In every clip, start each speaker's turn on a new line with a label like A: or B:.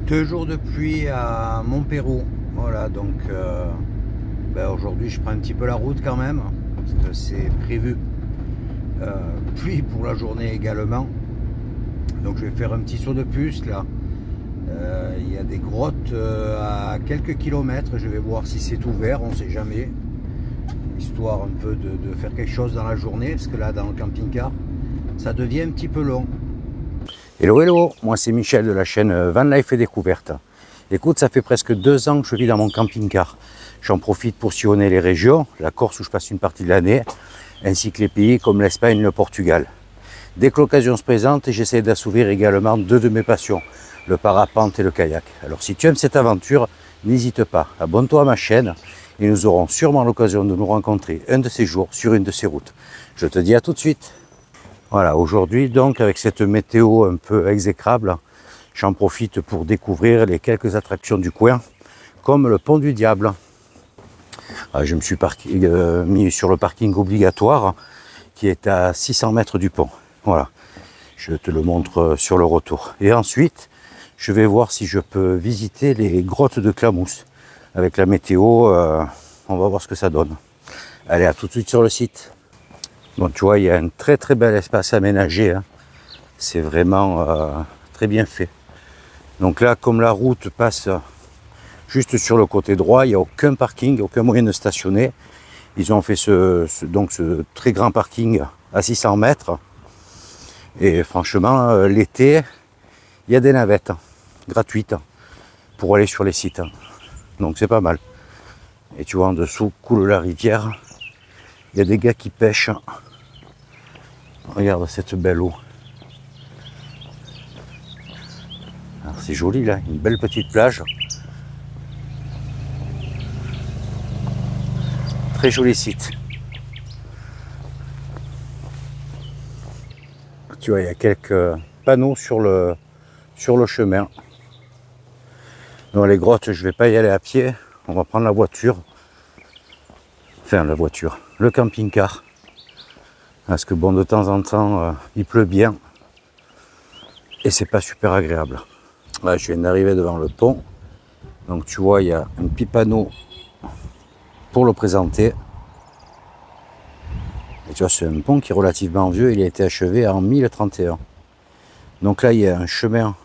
A: 2 jours de pluie à Montpérou. Voilà, donc aujourd'hui je prends un petit peu la route quand même, parce que c'est prévu. Pluie pour la journée également. Donc je vais faire un petit saut de puce là. Il y a des grottes à quelques kilomètres. Je vais voir si c'est ouvert, on ne sait jamais. Histoire un peu de faire quelque chose dans la journée, parce que là dans le camping-car, ça devient un petit peu long. Hello, hello, moi c'est Michel de la chaîne Van Life et Découverte. Écoute, ça fait presque 2 ans que je vis dans mon camping-car. J'en profite pour sillonner les régions, la Corse où je passe une partie de l'année, ainsi que les pays comme l'Espagne et le Portugal. Dès que l'occasion se présente, j'essaie d'assouvir également 2 de mes passions, le parapente et le kayak. Alors si tu aimes cette aventure, n'hésite pas, abonne-toi à ma chaîne et nous aurons sûrement l'occasion de nous rencontrer un de ces jours sur une de ces routes. Je te dis à tout de suite. Voilà, aujourd'hui donc avec cette météo un peu exécrable, j'en profite pour découvrir les quelques attractions du coin, comme le pont du Diable. Je me suis mis sur le parking obligatoire qui est à 600 mètres du pont. Voilà, je te le montre sur le retour. Et ensuite, je vais voir si je peux visiter les grottes de Clamousse. Avec la météo, on va voir ce que ça donne. Allez, à tout de suite sur le site. Bon, tu vois, il y a un très très bel espace aménagé. Hein. C'est vraiment très bien fait. Donc là, comme la route passe juste sur le côté droit, il n'y a aucun parking, aucun moyen de stationner. Ils ont fait ce très grand parking à 600 mètres. Et franchement, l'été, il y a des navettes gratuites pour aller sur les sites. Donc c'est pas mal. Et tu vois, en dessous coule la rivière. Il y a des gars qui pêchent. Regarde cette belle eau. Alors c'est joli là, une belle petite plage. Très joli site. Tu vois, il y a quelques panneaux sur le chemin. Dans les grottes, je ne vais pas y aller à pied. On va prendre la voiture. Enfin, la voiture. Le camping-car. Parce que bon, de temps en temps, il pleut bien. Et c'est pas super agréable. Là, je viens d'arriver devant le pont. Donc tu vois, il y a un petit panneau pour le présenter. Et tu vois, c'est un pont qui est relativement vieux. Il a été achevé en 1031. Donc là, il y a un chemin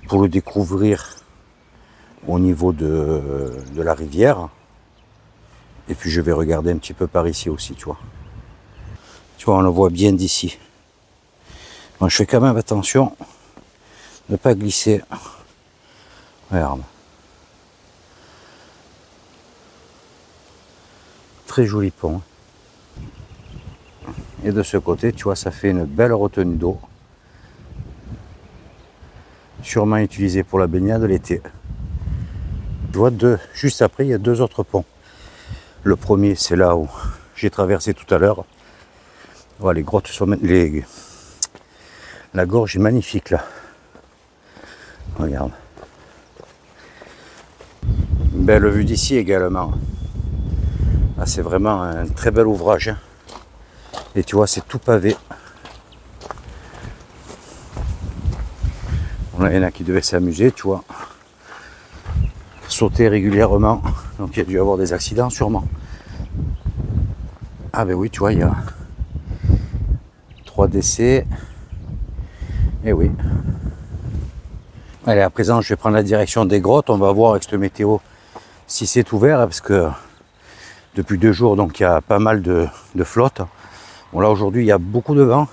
A: pour le découvrir au niveau de la rivière. Et puis je vais regarder un petit peu par ici aussi, tu vois. Tu vois, on le voit bien d'ici. Bon, je fais quand même attention de ne pas glisser. Regarde. Très joli pont. Et de ce côté, tu vois, ça fait une belle retenue d'eau. Sûrement utilisée pour la baignade l'été. Je vois juste après, il y a 2 autres ponts. Le premier, c'est là où j'ai traversé tout à l'heure. Voilà, les grottes sont... La gorge est magnifique là. Regarde. Une belle vue d'ici également. Ah, c'est vraiment un très bel ouvrage. Hein. Et tu vois, c'est tout pavé. Bon, là, il y en a qui devaient s'amuser, tu vois. Sauter régulièrement. Donc il y a dû y avoir des accidents sûrement. Ah ben oui, tu vois, il y a 3 décès. Et oui. Allez, à présent, je vais prendre la direction des grottes. On va voir avec cette météo si c'est ouvert, parce que depuis 2 jours, donc il y a pas mal de flotte. Bon là, aujourd'hui, il y a beaucoup de vent.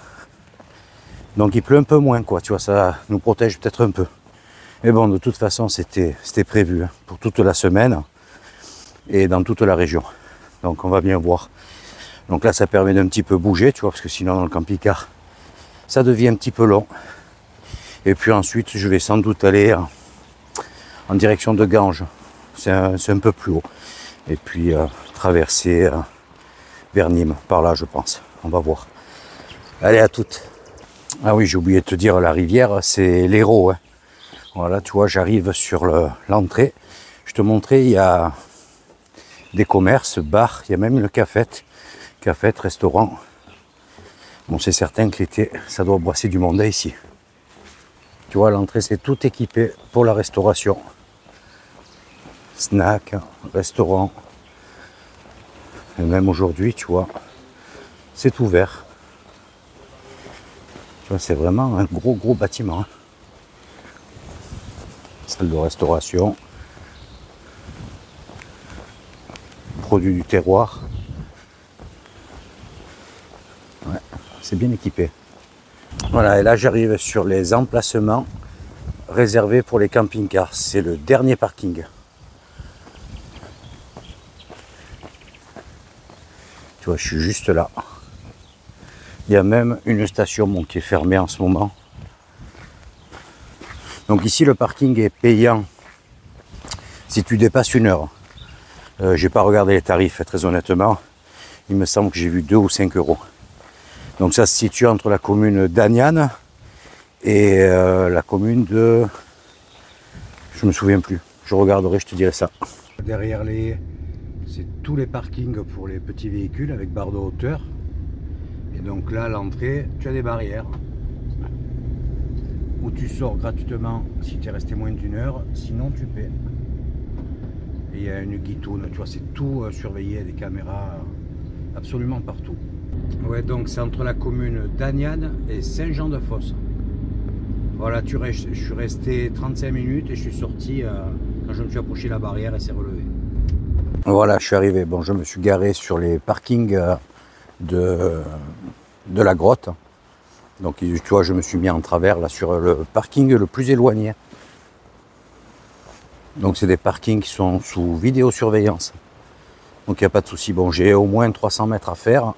A: Donc il pleut un peu moins, quoi. Tu vois, ça nous protège peut-être un peu. Mais bon, de toute façon, c'était prévu hein, pour toute la semaine et dans toute la région. Donc on va bien voir. Donc là, ça permet d'un petit peu bouger, tu vois, parce que sinon, dans le camping-car, ça devient un petit peu long. Et puis ensuite, je vais sans doute aller en direction de Ganges. C'est un peu plus haut. Et puis traverser vers Nîmes, par là, je pense. On va voir. Allez, à toutes. Ah oui, j'ai oublié de te dire, la rivière, c'est l'Hérault. Hein. Voilà, tu vois, j'arrive sur l'entrée. Je te montrais, il y a des commerces, bars, il y a même une cafette, restaurant. Bon, c'est certain que l'été, ça doit brasser du monde ici. Tu vois, l'entrée, c'est tout équipé pour la restauration. Snack, restaurant. Et même aujourd'hui, tu vois, c'est ouvert. Tu vois, c'est vraiment un gros bâtiment. Salle de restauration. Produits du terroir. Ouais, c'est bien équipé. Voilà, et là j'arrive sur les emplacements réservés pour les camping-cars. C'est le dernier parking. Tu vois, je suis juste là. Il y a même une station qui est fermée en ce moment. Donc ici le parking est payant si tu dépasses 1 heure. J'ai pas regardé les tarifs, très honnêtement. Il me semble que j'ai vu 2 ou 5 euros. Donc ça se situe entre la commune d'Agnan et la commune de... Je me souviens plus. Je regarderai, je te dirai ça. Derrière les haies, c'est tous les parkings pour les petits véhicules avec barre de hauteur. Et donc là, à l'entrée, tu as des barrières où tu sors gratuitement si tu es resté moins d'1 heure, sinon tu paies. Et il y a une guitoune, tu vois, c'est tout surveillé, des caméras absolument partout. Ouais, donc c'est entre la commune d'Agnan et Saint-Jean-de-Fosse. Voilà, je suis resté 35 minutes et je suis sorti quand je me suis approché de la barrière et c'est relevé. Voilà, je suis arrivé. Bon, je me suis garé sur les parkings de la grotte. Donc, tu vois, je me suis mis en travers là sur le parking le plus éloigné. Donc, c'est des parkings qui sont sous vidéosurveillance. Donc, il n'y a pas de souci. Bon, j'ai au moins 300 mètres à faire.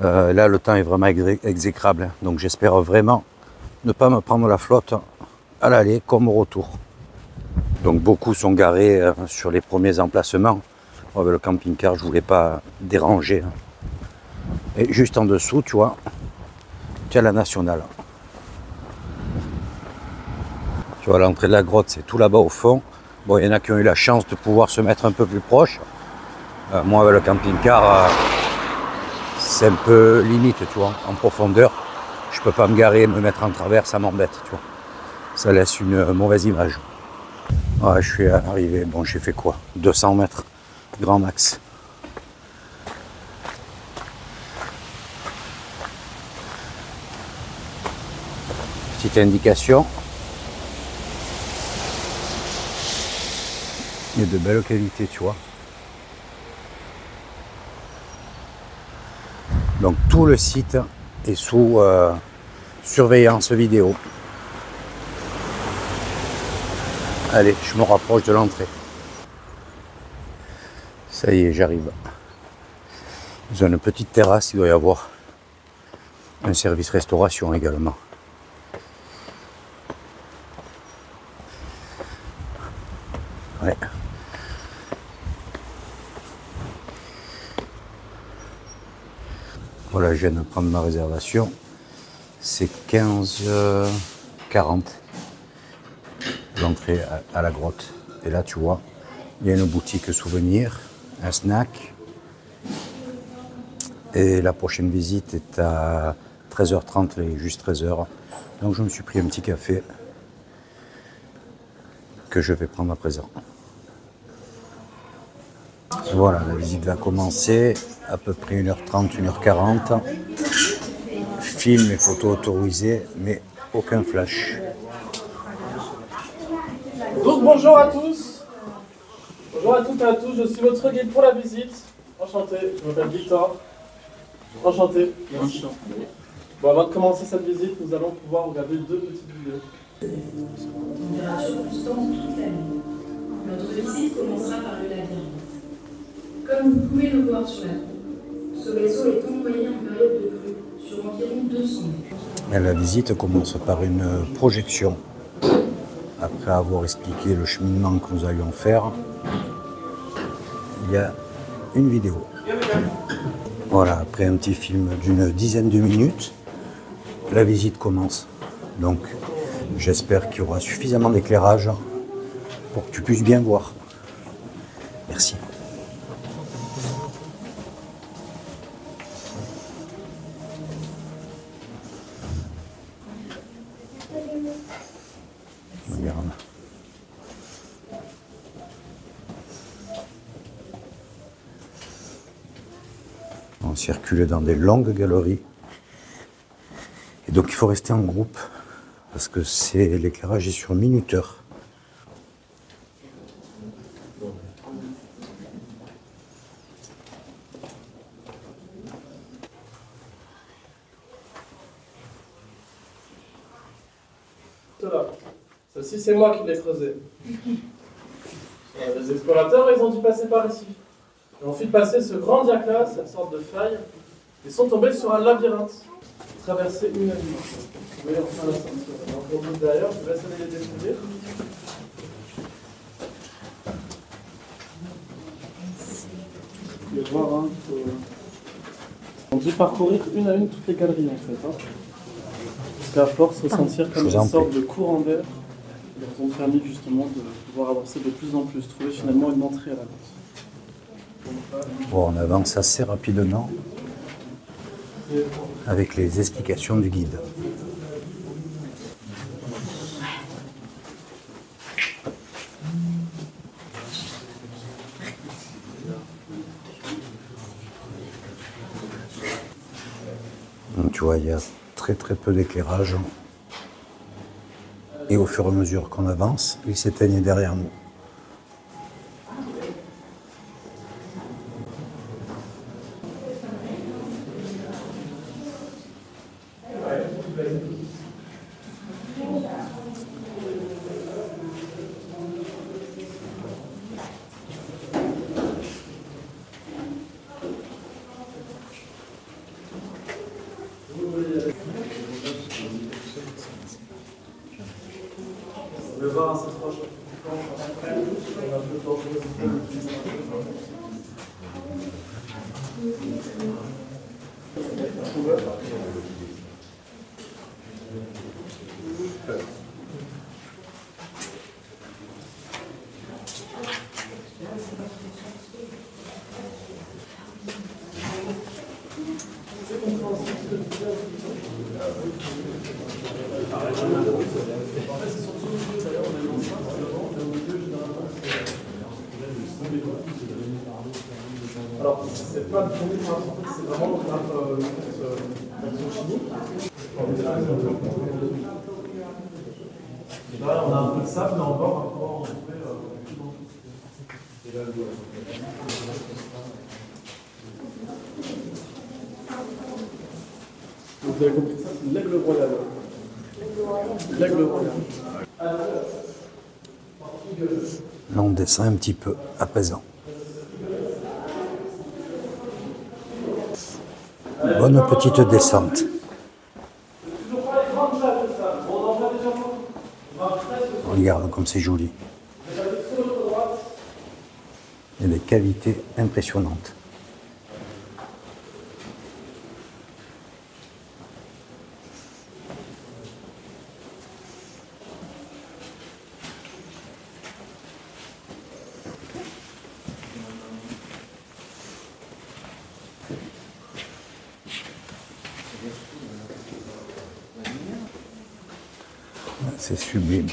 A: Là, le temps est vraiment exécrable. Donc, j'espère vraiment ne pas me prendre la flotte à l'aller comme au retour. Donc, beaucoup sont garés sur les premiers emplacements. Avec le camping-car, je ne voulais pas déranger. Et juste en dessous, tu vois, tu as la nationale. Tu vois, l'entrée de la grotte, c'est tout là-bas au fond. Bon, il y en a qui ont eu la chance de pouvoir se mettre un peu plus proche. Moi, avec le camping-car, c'est un peu limite, tu vois, en profondeur. Je peux pas me garer, me mettre en travers, ça m'embête, tu vois. Ça laisse une mauvaise image. Ouais, je suis arrivé, bon, j'ai fait quoi? 200 mètres, grand max. Petite indication. Il y a de belles qualités, tu vois. Donc tout le site est sous surveillance vidéo. Allez, je me rapproche de l'entrée. Ça y est, j'arrive. Ils ont une petite terrasse, il doit y avoir un service restauration également. Ouais. Voilà, je viens de prendre ma réservation. C'est 15h40. L'entrée à la grotte. Et là, tu vois, il y a une boutique souvenir, un snack. Et la prochaine visite est à 13h30, juste 13h. Donc, je me suis pris un petit café que je vais prendre à présent. Voilà, la visite va commencer. À peu près 1h30, 1h40. Film et photos autorisés, mais aucun flash.
B: Donc bonjour à tous, bonjour à toutes et à tous, je suis votre guide pour la visite. Enchanté, je m'appelle Victor. Enchanté. Merci. Bon, avant de commencer cette visite, nous allons pouvoir regarder 2 petites vidéos.
C: Température constante toute la nuit. Notre visite commencera par le labyrinthe. Comme vous pouvez le voir sur la coupe, ce réseau est envoyé en période de crue sur environ 200 mètres.
A: Et la visite commence par une projection. Après avoir expliqué le cheminement que nous allions faire, il y a une vidéo. Voilà, après un petit film d'une dizaine de minutes, la visite commence. Donc, j'espère qu'il y aura suffisamment d'éclairage pour que tu puisses bien voir. Merci. Regarde. On circule dans des longues galeries. Et donc il faut rester en groupe parce que l'éclairage est sur minuteur.
B: Ceci, c'est moi qui l'ai creusé. Les explorateurs, ils ont dû passer par ici. Ils ont fait passer ce grand diaclas, cette sorte de faille. Ils sont tombés sur un labyrinthe. Traverser une à une. Vous voyez enfin la sortie. Alors, pour vous derrière, je vous laisse aller les découvrir. Vous pouvez voir, hein, on dû parcourir une à une toutes les galeries en fait. Hein. Parce qu'à force, ressentir comme une sorte de courant d'air, ils ont permis justement de pouvoir avancer de plus en plus, trouver finalement une entrée à la grotte.
A: Bon, on avance assez rapidement avec les explications du guide. Donc, tu vois, il y a très peu d'éclairage. Et au fur et à mesure qu'on avance, il s'éteignent derrière nous.
B: Vous pouvez voir cette roche. Alors, c'est pas le premier point, en fait, c'est vraiment l'action chimique. Là, on a un peu de sable, mais encore, on fait vous avez compris ça, c'est l'aigle royal. L'aigle royal.
A: Là, on descend un petit peu à présent. Bonne petite descente. Regarde comme c'est joli. Il y a des cavités impressionnantes. C'est sublime.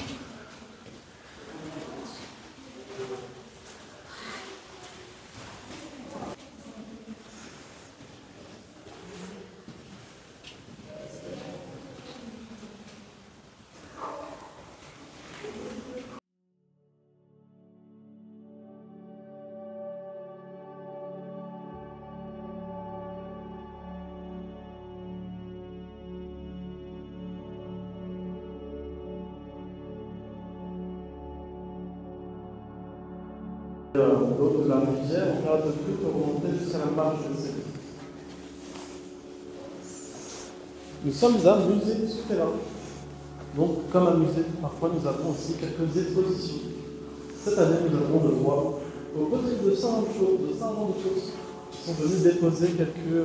B: L'eau de la rivière, on va de plus remonter jusqu'à la marge de ces. Nous sommes à un musée souterrain. Donc, comme un musée, parfois nous avons aussi quelques expositions. Cette année, nous avons le droit aux poteries de Saint-Jean-de-Choses qui sont venus déposer quelques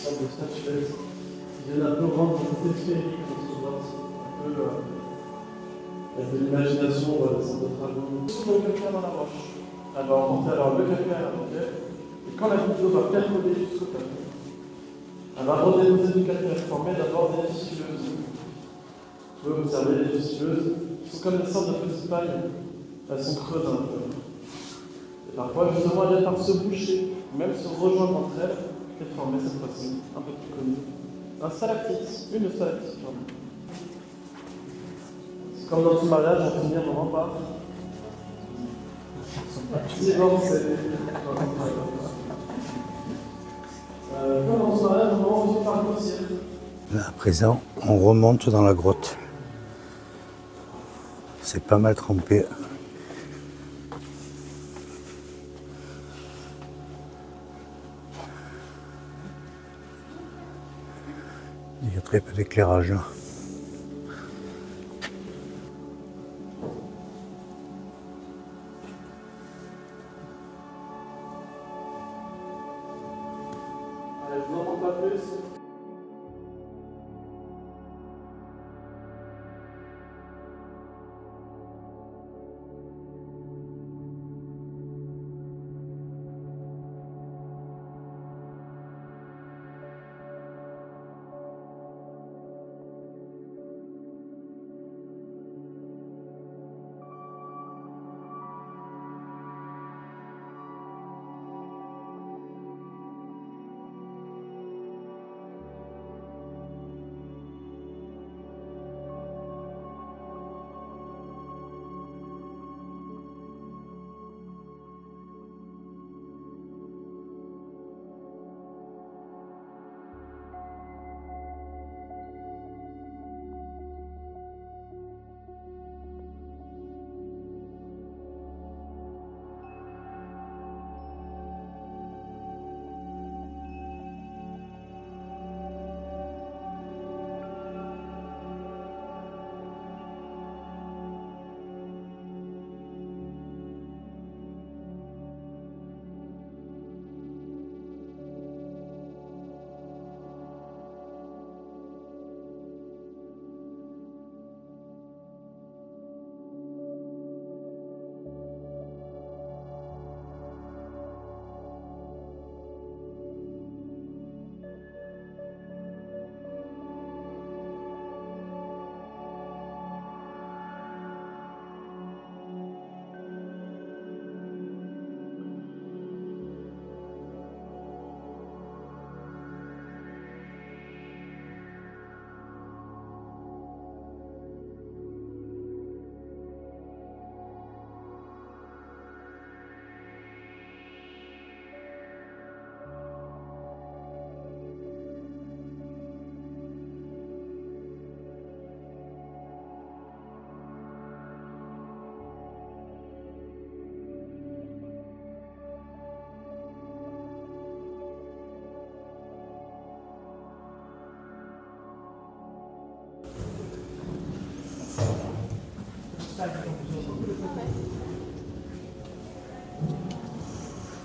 B: sortes de statuettes qui viennent un peu rendre le côté féerique de notre droite, un peu avec de l'imagination, voilà, sans d'autres dragon. Souvent quelqu'un dans la roche. Elle va remonter alors le calcaire à la banquette, et quand la goutte d'eau va calcoler jusqu'au plafond, elle va redéposer du calcaire formé d'abord des fissures. Vous pouvez observer les fistuleuses, qui sont comme des sortes de petites pailles. Elles sont creuses un peu. Et parfois, justement, elles viennent par se boucher, même se rejoindre entre elles, et former cette fois-ci, un peu plus connue. Un stalactite, une stalactite, pardon. C'est comme dans tout mariage, on finit un moment par divorcer. Comme dans tout mariage, un moment on finit par grossir.
A: Là, à présent, on remonte dans la grotte. C'est pas mal trempé. Il y a très peu d'éclairage là.
B: Allez, je vous en demande pas plus.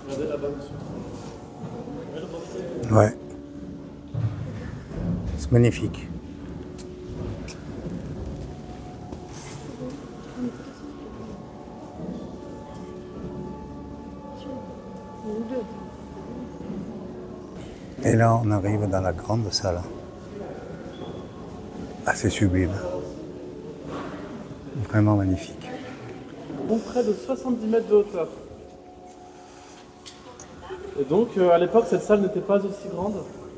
B: Regardez là-bas, monsieur.
A: Ouais. C'est magnifique. Et là, on arrive dans la grande salle. Assez sublime. Vraiment magnifique.
B: Donc près de 70 mètres de hauteur. Et donc, à l'époque, cette salle n'était pas aussi grande.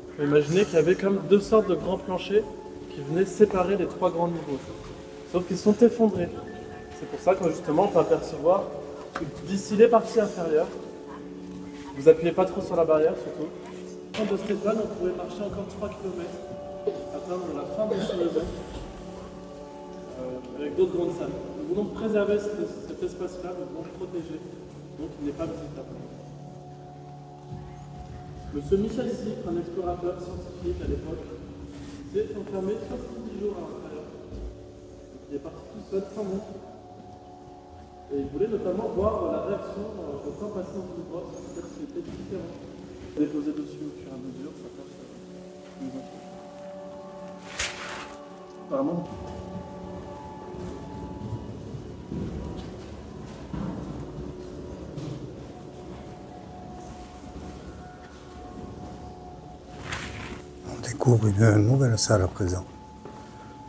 B: Il faut imaginer qu'il y avait comme deux sortes de grands planchers qui venaient séparer les trois grands niveaux. Sauf qu'ils sont effondrés. C'est pour ça que justement, on peut apercevoir que d'ici les parties inférieures, vous appuyez pas trop sur la barrière surtout. De Stéphane, on pouvait marcher encore 3 km, atteindre la fin de ce level, avec d'autres grandes salles. Nous voulons préserver cet espace-là, nous voulons le protéger, donc il n'est pas visitable. Monsieur Michel Cypre, un explorateur scientifique à l'époque, s'est enfermé 70 jours à l'intérieur. Il est parti tout seul, sans nom. Et il voulait notamment voir la réaction au temps passé dans une grotte, peut-être que c'était différent. Déposer dessus au fur et à mesure, ça passe plus intéressant. Apparemment.
A: On découvre une nouvelle salle à présent,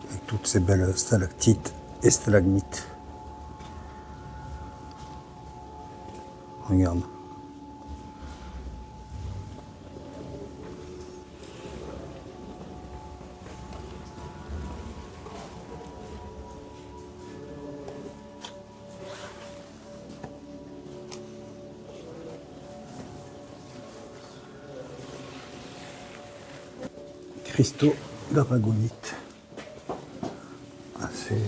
A: avec tout toutes ces belles stalactites et stalagmites. Regarde. Cristaux d'aragonite. C'est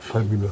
A: fabuleux.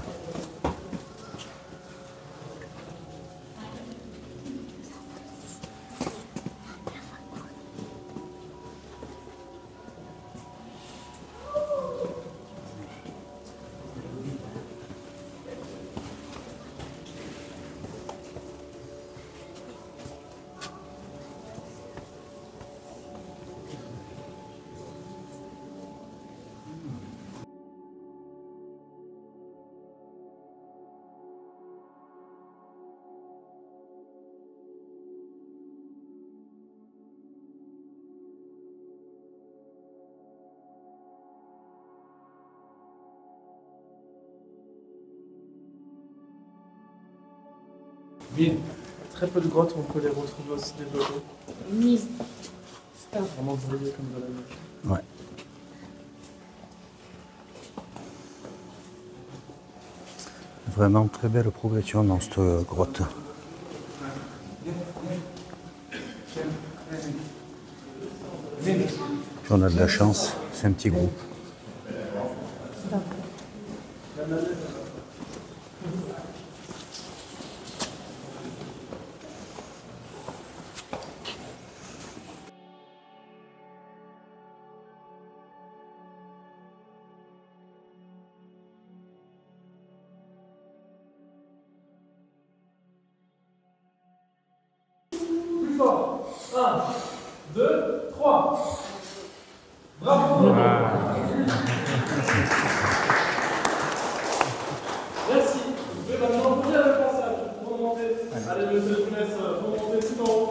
B: Très peu de grottes, on peut les retrouver aussi développées.
D: Mise.
B: C'est vraiment brillé comme de la neige.
A: Ouais. Vraiment très belle progression dans cette grotte. Puis on a de la chance, c'est un petit groupe.
B: Plus fort. 1, 2, 3. Bravo. Merci. Vous pouvez maintenant ouvrir le passage pour remonter. Allez, monsieur, je vous laisse remonter tout en haut.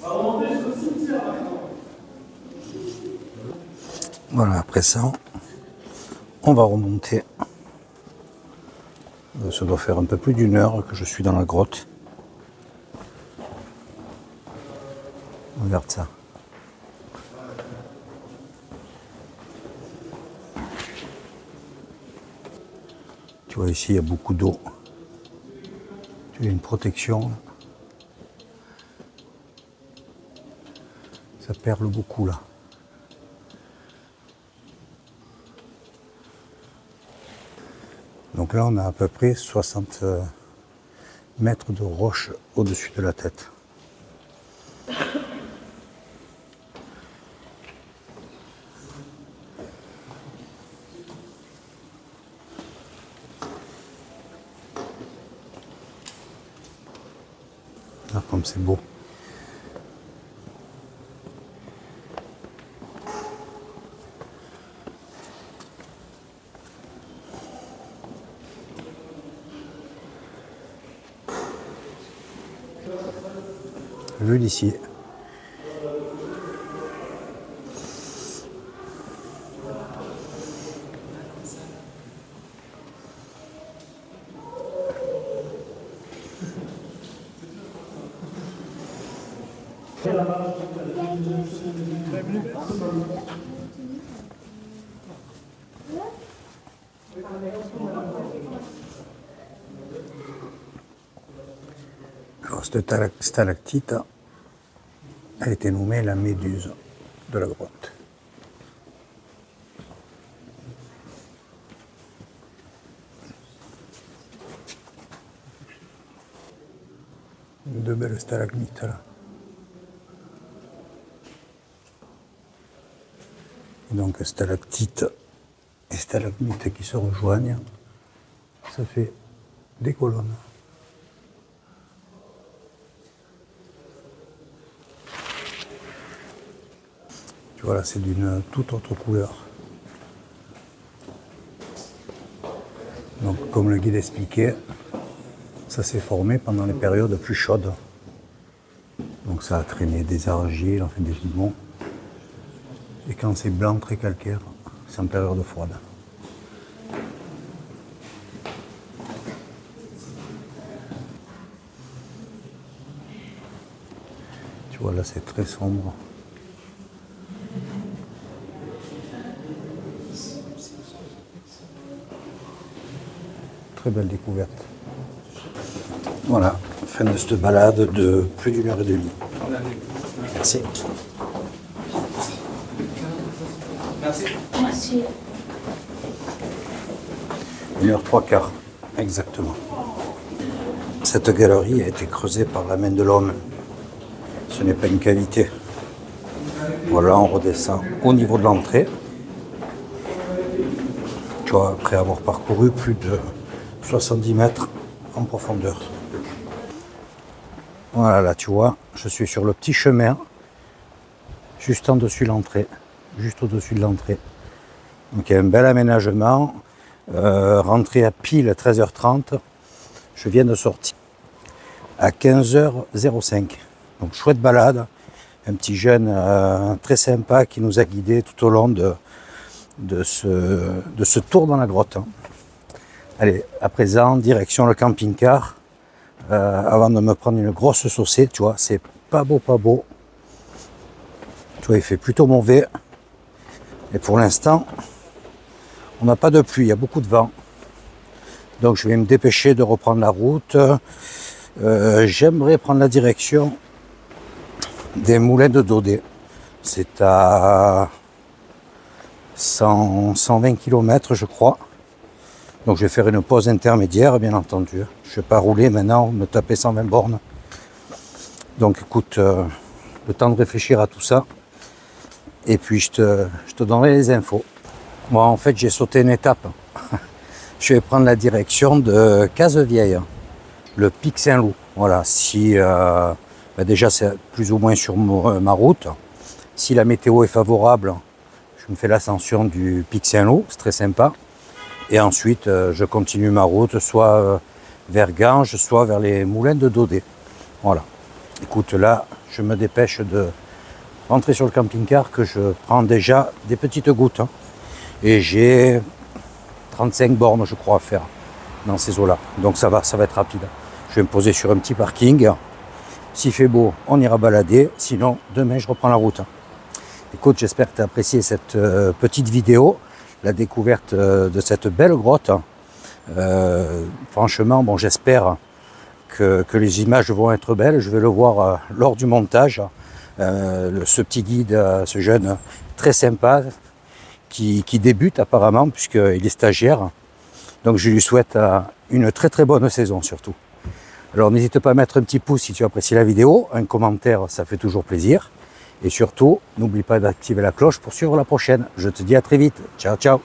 B: On va remonter jusqu'au cimetière maintenant.
A: Voilà, après ça, on va remonter. Ça doit faire un peu plus d'une heure que je suis dans la grotte. Regarde ça. Tu vois ici, il y a beaucoup d'eau. Tu as une protection. Là. Ça perle beaucoup là. Donc là, on a à peu près 60 mètres de roche au-dessus de la tête. Ah, comme c'est beau. Vue d'ici. Alors, cette stalactite a été nommée la méduse de la grotte. Deux belles stalagmites là. Et donc stalactite et stalagmites qui se rejoignent, ça fait des colonnes. Tu vois là, c'est d'une toute autre couleur. Donc comme le guide expliquait, ça s'est formé pendant les périodes plus chaudes. Donc ça a traîné des argiles, enfin des limons. Et quand c'est blanc, très calcaire, c'est en période froide. Tu vois, là, c'est très sombre. Très belle découverte. Voilà, fin de cette balade de plus d'1 heure et demie. Merci.
D: Merci.
A: 1 heure 3/4, exactement. Cette galerie a été creusée par la main de l'homme. Ce n'est pas une cavité. Voilà, on redescend au niveau de l'entrée. Tu vois, après avoir parcouru plus de 70 mètres en profondeur. Voilà, là tu vois, je suis sur le petit chemin, juste en dessus de l'entrée, juste au-dessus de l'entrée. Donc il y a un bel aménagement, rentrée à pile 13h30, je viens de sortir à 15h05. Donc chouette balade, un petit jeune très sympa qui nous a guidés tout au long de ce tour dans la grotte. Allez, à présent, direction le camping-car, avant de me prendre une grosse saucée, tu vois, c'est pas beau, pas beau. Tu vois, il fait plutôt mauvais. Et pour l'instant, on n'a pas de pluie, il y a beaucoup de vent. Donc je vais me dépêcher de reprendre la route. J'aimerais prendre la direction des moulins de Daudet. C'est à 120 km, je crois. Donc je vais faire une pause intermédiaire, bien entendu. Je ne vais pas rouler maintenant, me taper 120 bornes. Donc écoute, le temps de réfléchir à tout ça. Et puis je te donnerai les infos. Moi en fait j'ai sauté une étape. Je vais prendre la direction de Cazevieille, le Pic Saint-Loup. Voilà, si déjà c'est plus ou moins sur ma route. Si la météo est favorable, je me fais l'ascension du Pic Saint-Loup, c'est très sympa. Et ensuite, je continue ma route, soit vers Ganges, soit vers les moulins de Daudet. Voilà. Écoute, là, je me dépêche de rentrer sur le camping-car, que je prends déjà des petites gouttes. Hein. Et j'ai 35 bornes, je crois, à faire dans ces eaux-là. Donc ça va être rapide. Je vais me poser sur un petit parking. S'il fait beau, on ira balader. Sinon, demain, je reprends la route. Écoute, j'espère que tu as apprécié cette petite vidéo. La découverte de cette belle grotte. Franchement, bon, j'espère que les images vont être belles. Je vais le voir lors du montage. Ce petit guide, ce jeune très sympa, qui débute apparemment, puisqu'il est stagiaire. Donc je lui souhaite une très très bonne saison surtout. Alors n'hésite pas à mettre un petit pouce si tu apprécies la vidéo. Un commentaire, ça fait toujours plaisir. Et surtout, n'oublie pas d'activer la cloche pour suivre la prochaine. Je te dis à très vite. Ciao, ciao.